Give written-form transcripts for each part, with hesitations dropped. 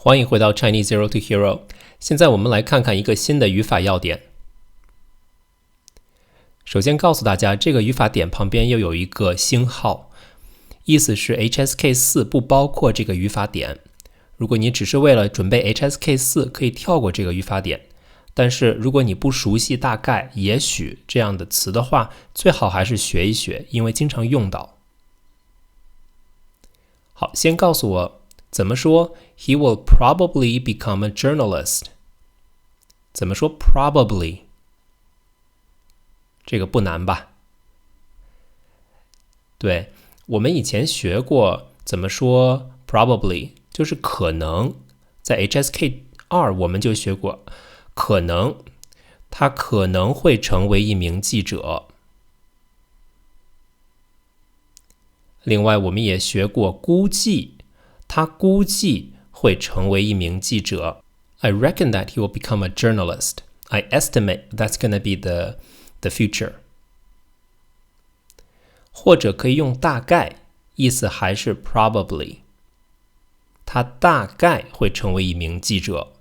欢迎回到 Chinese Zero to Hero。现在我们来看看一个新的语法要点。首先告诉大家，这个语法点旁边又有一个星号，意思是 HSK4 不包括这个语法点。如果你只是为了准备 HSK4， 可以跳过这个语法点。但是如果你不熟悉大概、也许这样的词的话，最好还是学一学，因为经常用到。好，先告诉我怎么说 He will probably become a journalist。 怎么说 probably？ 这个不难吧？对，我们以前学过怎么说 probably， 就是可能。在 HSK2 我们就学过可能，他可能会成为一名记者。另外我们也学过估计，他估计会成为一名记者。I reckon that he will become a journalist. I estimate that's going to be the future. 或者可以用大概，意思还是 probably. 他大概会成为一名记者。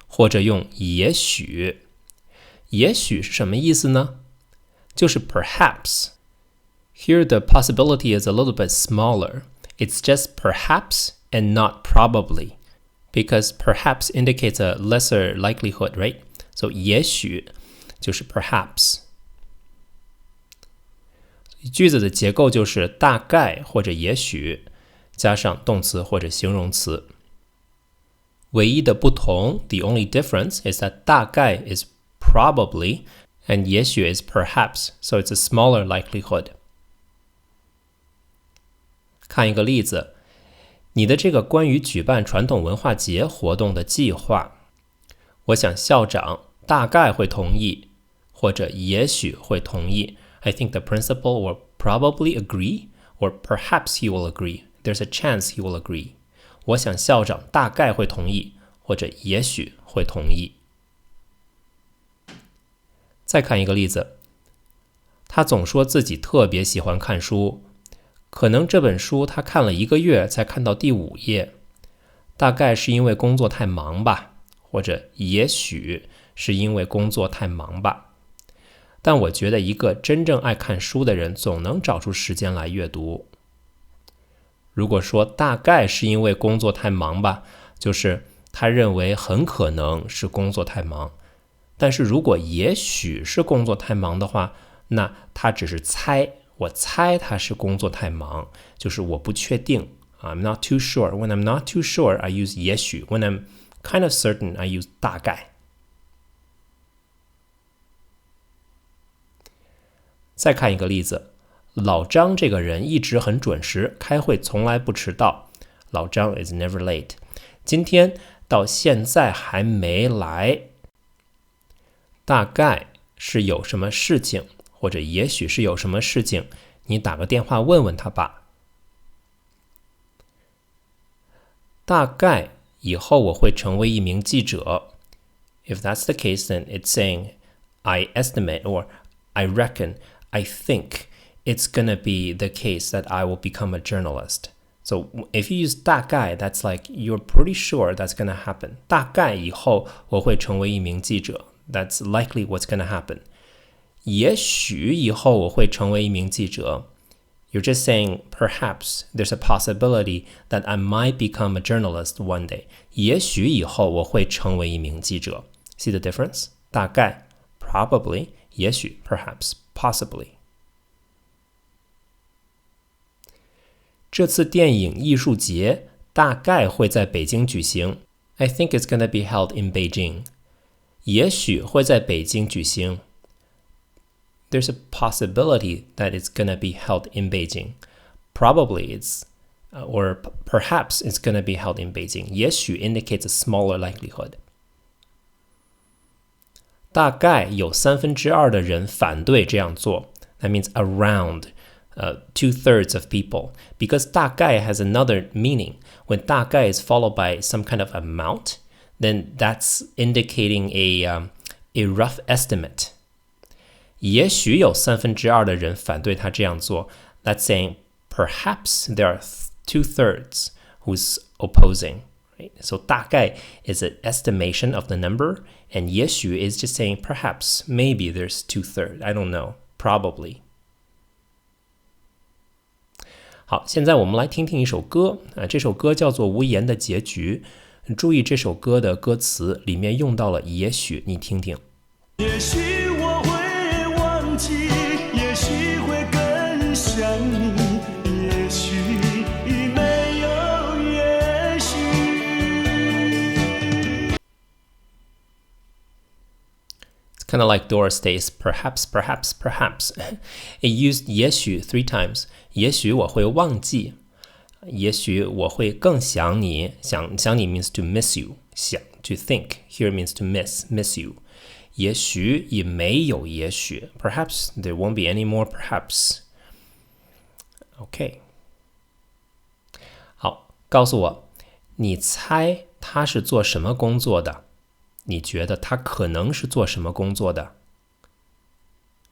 或者用也许。也许是什么意思呢？就是 perhaps.Here the possibility is a little bit smaller. It's just perhaps and not probably, because perhaps indicates a lesser likelihood, right? So 也许就是 perhaps. 句子的结构就是大概或者也许加上动词或者形容词。唯一的不同 the only difference is that 大概 is probably and 也许 is perhaps, so it's a smaller likelihood.看一个例子，你的这个关于举办传统文化节活动的计划，我想校长大概会同意，或者也许会同意。I think the principal will probably agree, or perhaps he will agree. There's a chance he will agree. 我想校长大概会同意，或者也许会同意。再看一个例子，他总说自己特别喜欢看书。可能这本书他看了1个月才看到第5页，大概是因为工作太忙吧，或者也许是因为工作太忙吧。但我觉得一个真正爱看书的人总能找出时间来阅读。如果说大概是因为工作太忙吧，就是他认为很可能是工作太忙。但是如果也许是工作太忙的话，那他只是猜，我猜他是工作太忙，就是我不确定。I'm not too sure. When I'm not too sure, I use 也许。When I'm kind of certain, I use 大概。再看一个例子，老张这个人一直很准时，开会从来不迟到。老张 is never late. 今天到现在还没来，大概是有什么事情，或者也许是有什么事情，你打个电话问问他吧。大概以后我会成为一名记者。If that's the case, then it's saying I estimate or I reckon, I think it's gonna be the case that I will become a journalist. So if you use 大概, that's like you're pretty sure that's gonna happen. 大概以后我会成为一名记者。That's likely what's gonna happen.也许以后我会成为一名记者。You're just saying perhaps there's a possibility that I might become a journalist one day. 也许以后我会成为一名记者。See the difference? 大概 probably, 也许 perhaps, possibly. 这次电影艺术节大概会在北京举行。I think it's going to be held in Beijing. 也許會在北京舉行。There's a possibility that it's going to be held in Beijing. Probably it's, or perhaps it's going to be held in Beijing. 也許 indicates a smaller likelihood. 大概有2/3的人反對這樣做。That means around 2/3 of people. Because 大概 has another meaning. When 大概 is followed by some kind of amount, then that's indicating a rough estimate. 也許有2/3的人反對他這樣做。That's saying perhaps there are 2/3 who's opposing. Right? So 大概 is an estimation of the number, and 也许 is just saying perhaps, maybe there's 2/3. I don't know, probably. 好，现在我们来听听一首歌这首歌叫做《无言的结局》。注意这首歌的歌词里面用到了也许，你听听。也许我会忘记，也许会更想你，也许没有也许。It's kind of like Doris Day's perhaps, perhaps, perhaps. It used 也许 3 times. 也许我会忘记，也许我会更想你。想你 means to miss you. 想 to think. Here means to miss you. 也许也没有也许 Perhaps there won't be any more perhaps. OK. 好，告诉我，你猜他是做什么工作的？你觉得他可能是做什么工作的？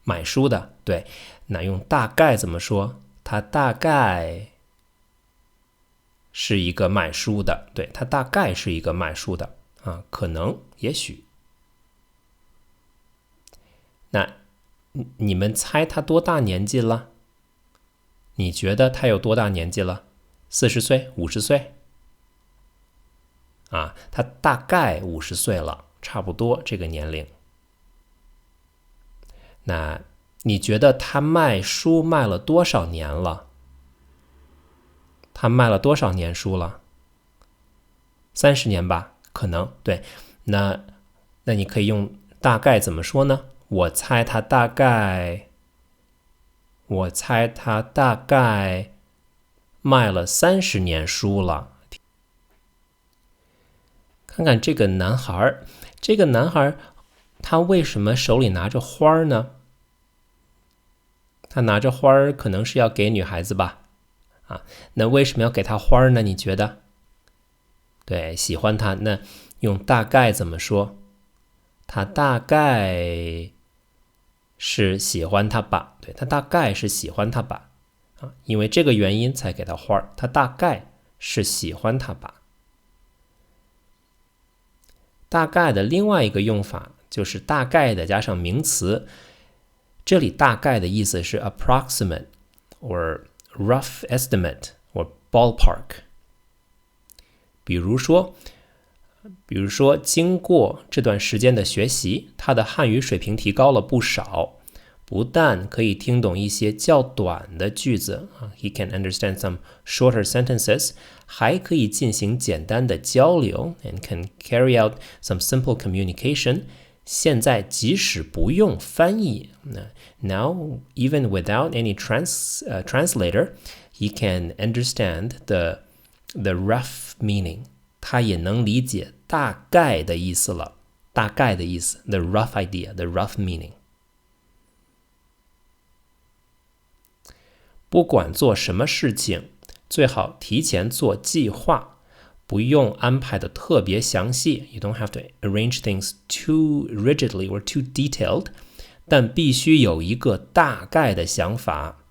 买书的，对。那用大概怎么说？他大概是一个卖书的，对，他大概是一个卖书的可能也许。那你们猜他多大年纪了？你觉得他有多大年纪了？40岁、50岁？他大概50岁了，差不多这个年龄。那你觉得他卖书卖了多少年了？他卖了多少年书了？30年吧，可能，对。那你可以用大概怎么说呢？我猜他大概卖了30年书了。看看这个男孩，他为什么手里拿着花呢？他拿着花可能是要给女孩子吧？那为什么要给他花呢？你觉得？对，喜欢他，那用大概怎么说？他大概是喜欢他吧？对，他大概是喜欢他吧？因为这个原因才给他花，他大概是喜欢他吧？大概的另外一个用法就是大概的加上名词，这里大概的意思是 approximate or rough estimate or ballpark。比如说经过这段时间的学习，他的汉语水平提高了不少，不但可以听懂一些较短的句子，he can understand some shorter sentences， 还可以进行简单的交流 and can carry out some simple communication。现在即使不用翻译，now even without any translator, he can understand the rough meaning。他也能理解大概的意思了，大概的意思 the rough idea, the rough meaning。不管做什么事情，最好提前做计划，不用安排的特别详细。You don't have to arrange things too rigidly or too detailed， 但必须有一个大概的想法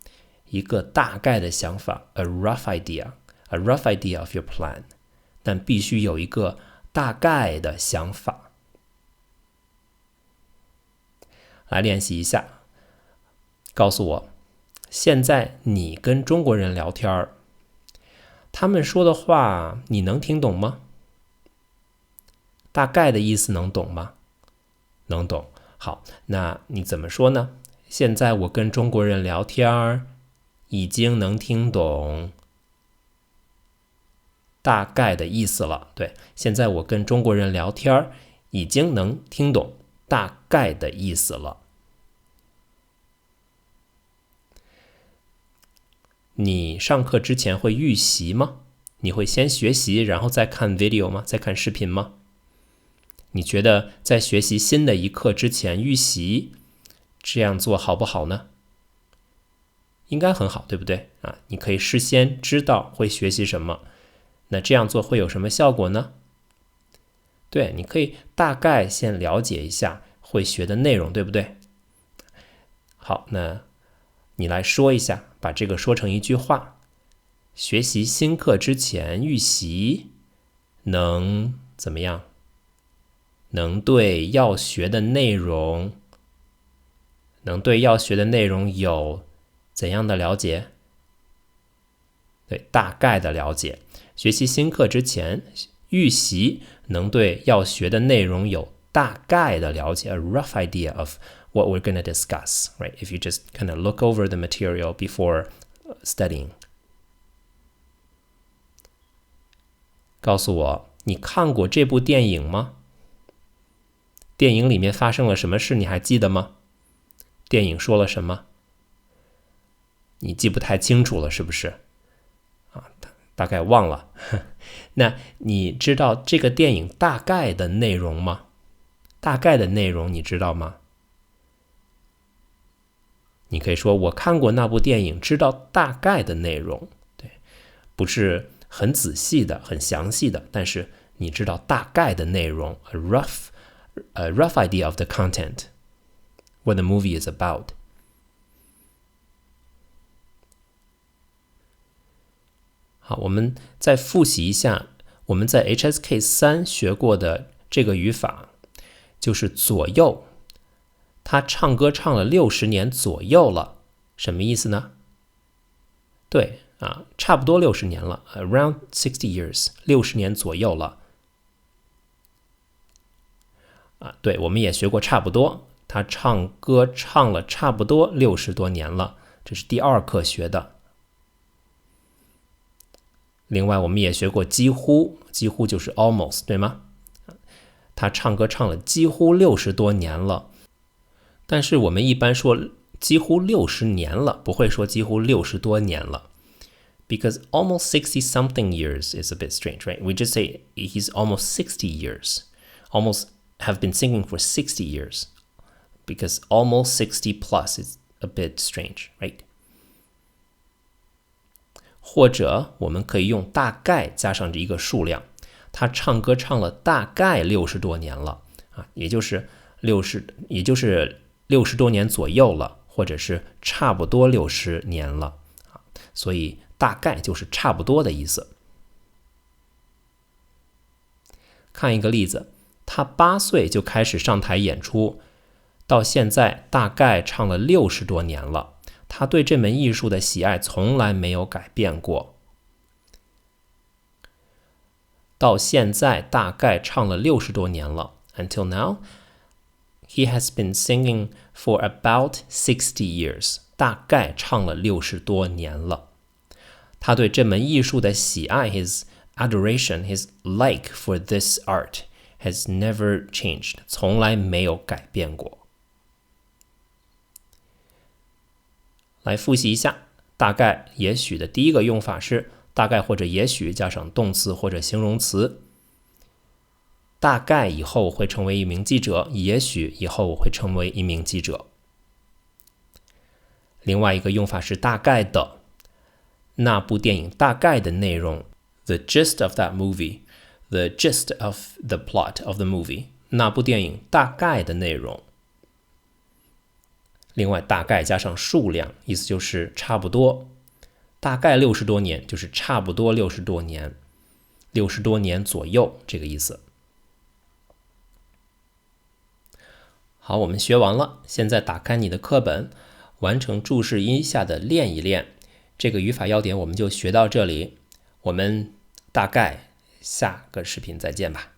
，a rough idea of your plan。但必须有一个大概的想法。来练习一下，告诉我，现在你跟中国人聊天，他们说的话你能听懂吗？大概的意思能懂吗？能懂。好，那你怎么说呢？现在我跟中国人聊天，已经能听懂大概的意思了。对，现在我跟中国人聊天，已经能听懂大概的意思了。你上课之前会预习吗？你会先学习，然后再看 video 吗？再看视频吗？你觉得在学习新的一课之前预习，这样做好不好呢？应该很好，对不对？你可以事先知道会学习什么。那这样做会有什么效果呢？对，你可以大概先了解一下会学的内容，对不对？好，那你来说一下，把这个说成一句话。学习新课之前预习能怎么样？能对要学的内容有怎样的了解？对，大概的了解。学习新课之前预习能对要学的内容有大概的了解， a rough idea of what we're going to discuss, right? If you just kind of look over the material before studying. 告诉我，你看过这部电影吗？电影里面发生了什么事，你还记得吗？电影说了什么？你记不太清楚了，是不是？大概忘了。那你知道这个电影大概的内容吗？大概的内容你知道吗？你可以说我看过那部电影，知道大概的内容。对，不是很仔细的、很详细的，但是你知道大概的内容 a rough idea of the content, what the movie is about. 好，我们再复习一下我们在 HSK 3学过的这个语法，就是左右。他唱歌唱了60年左右了，什么意思呢？对啊，差不多60年了 ，around 60 years， 60年左右了。对，我们也学过差不多，他唱歌唱了差不多60多年了，这是第2课学的。另外，我们也学过几乎，几乎就是 almost， 对吗？他唱歌唱了几乎60多年了，但是我们一般说几乎60年了，不会说几乎60多年了。Because almost 60-something years is a bit strange, right? We just say he's almost 60 years. Almost have been singing for 60 years. Because almost 60 plus is a bit strange, right? 或者我们可以用大概加上这一个数量，他唱歌唱了大概60多年了也就是60多年左右了，或者是差不多60年了所以大概就是差不多的意思。看一个例子，他8岁就开始上台演出，到现在大概唱了60多年了。他对这门艺术的喜爱从来没有改变过。到现在大概唱了60多年了。Until now, he has been singing for about 60 years. 大概唱了60多年了。他对这门艺术的喜爱 his adoration, his like for this art has never changed. 从来没有改变过。来复习一下，大概也许的第一个用法是大概或者也许加上动词或者形容词。大概以后会成为一名记者，也许以后会成为一名记者。另外一个用法是大概的，那部电影大概的内容 the gist of that movie, the gist of the plot of the movie, 那部电影大概的内容。另外大概加上数量，意思就是差不多，大概60多年就是差不多60多年，60多年左右这个意思。好，我们学完了，现在打开你的课本，完成注释一下的练一练。这个语法要点我们就学到这里，我们大概下个视频再见吧。